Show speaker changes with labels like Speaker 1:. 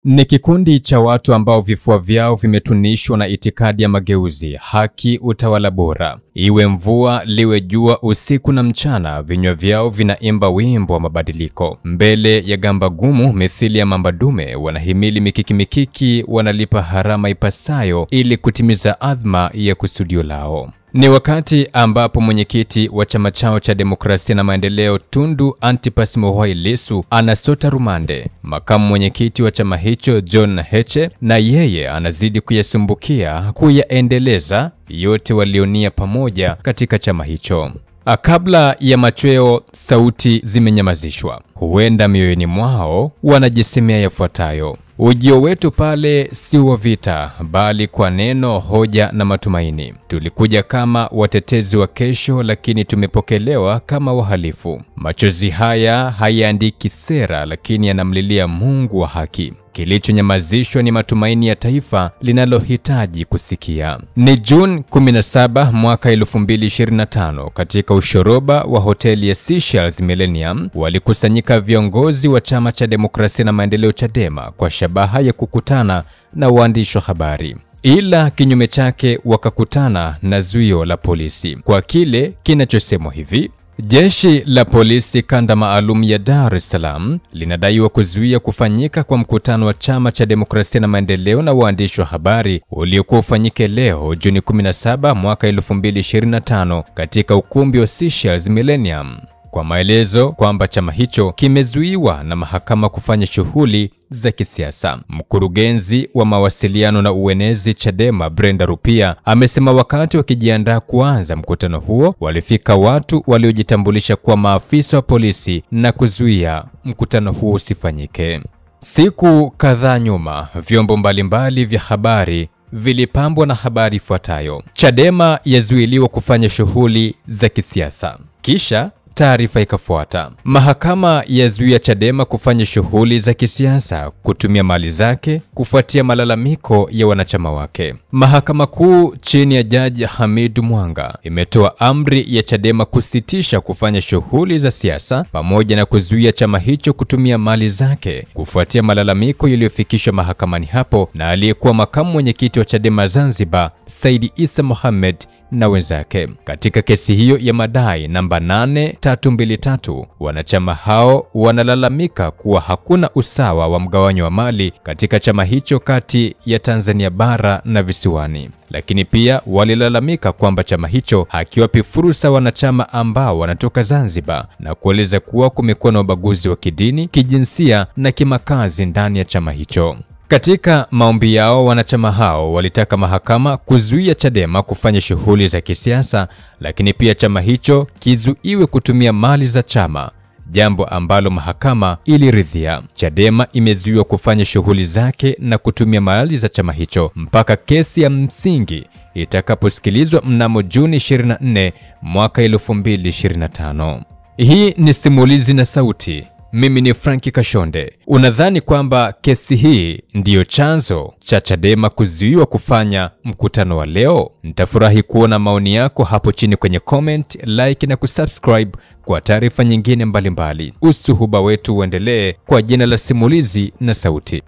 Speaker 1: Ni kikundi cha watu ambao vifua vyao vimetunishwa na itikadi ya mageuzi, haki, utawala bora. Iwe mvua, liwe jua, usiku na mchana, vinywa vyao vinaimba wimbo wa mabadiliko. Mbele ya gamba gumu mithili ya mamba dume, wanahimili mikiki, wanalipa harama ipasayo ili kutimiza adhma ya kusudio lao. Ni wakati ambapo mwenyekiti wa chama chao cha Demokrasia na Maendeleo Tundu Antipas Mughwai Lissu anasota rumande. Makamu mwenyekiti wa chama hicho John Heche na yeye anazidi kuyasumbukia, kuyaendeleza yote walionia pamoja katika chama hicho. Kabla ya machweo sauti zimenyamazishwa. Huenda mioyoni mwao wanajisemea yafuatayo: ujio wetu pale si wa vita, bali kwa neno, hoja na matumaini. Tulikuja kama watetezi wa kesho, lakini tumepokelewa kama wahalifu. Machozi haya hayaandiki sera, lakini yanamlilia Mungu wa haki. Kilichonyamazishwa ni matumaini ya taifa linalohitaji kusikia. Ni Juni 17 mwaka 2025, katika ushoroba wa hoteli ya Seychelles Millennium walikusanyika viongozi wa chama cha Demokrasia na Maendeleo Chadema kwa shabaha ya kukutana na waandishi wa habari. Ila kinyume chake wakakutana na zuio la polisi kwa kile kinachosemwa hivi: Jeshi la polisi kanda maalum ya Dar es Salaam linadaiwa kuzuia kufanyika kwa mkutano wa chama cha Demokrasia na Maendeleo na waandishi wa habari uliokuwa ufanyike leo Juni 17 mwaka 2025 katika ukumbi wa Seychelles Millennium, kwa maelezo kwamba chama hicho kimezuiwa na mahakama kufanya shughuli za kisiasa. Mkurugenzi wa mawasiliano na uenezi Chadema Brenda Rupia amesema wakati wakijiandaa kuanza mkutano huo walifika watu waliojitambulisha kuwa maafisa wa polisi na kuzuia mkutano huo usifanyike. Siku kadhaa nyuma, vyombo mbalimbali vya habari vilipambwa na habari ifuatayo: Chadema yazuiliwa kufanya shughuli za kisiasa. Kisha taarifa ikafuata: mahakama yazuia Chadema kufanya shughuli za kisiasa kutumia mali zake kufuatia malalamiko ya wanachama wake. Mahakama Kuu chini ya Jaji Hamidu Mwanga imetoa amri ya Chadema kusitisha kufanya shughuli za siasa pamoja na kuzuia chama hicho kutumia mali zake kufuatia malalamiko yaliyofikishwa mahakamani hapo na aliyekuwa makamu mwenyekiti wa Chadema Zanzibar Said Issa Mohamed na wenzake. Katika kesi hiyo ya madai namba 8323, wanachama hao wanalalamika kuwa hakuna usawa wa mgawanyo wa mali katika chama hicho kati ya Tanzania bara na visiwani. Lakini pia walilalamika kwamba chama hicho hakiwapi fursa wanachama ambao wanatoka Zanzibar na kueleza kuwa kumekuwa na ubaguzi wa kidini, kijinsia na kimakazi ndani ya chama hicho. Katika maombi yao, wanachama hao walitaka mahakama kuzuia Chadema kufanya shughuli za kisiasa, lakini pia chama hicho kizuiwe kutumia mali za chama, jambo ambalo mahakama iliridhia. Chadema imezuiwa kufanya shughuli zake na kutumia mali za chama hicho mpaka kesi ya msingi itakaposikilizwa mnamo Juni 24 mwaka 2025. Hii ni Simulizi na Sauti. Mimi ni Franki Kashonde. Unadhani kwamba kesi hii ndiyo chanzo cha Chadema kuzuiwa kufanya mkutano wa leo? Nitafurahi kuona maoni yako hapo chini kwenye comment, like na kusubscribe kwa taarifa nyingine mbalimbali. Usuhuba wetu uendelee kwa jina la Simulizi na Sauti.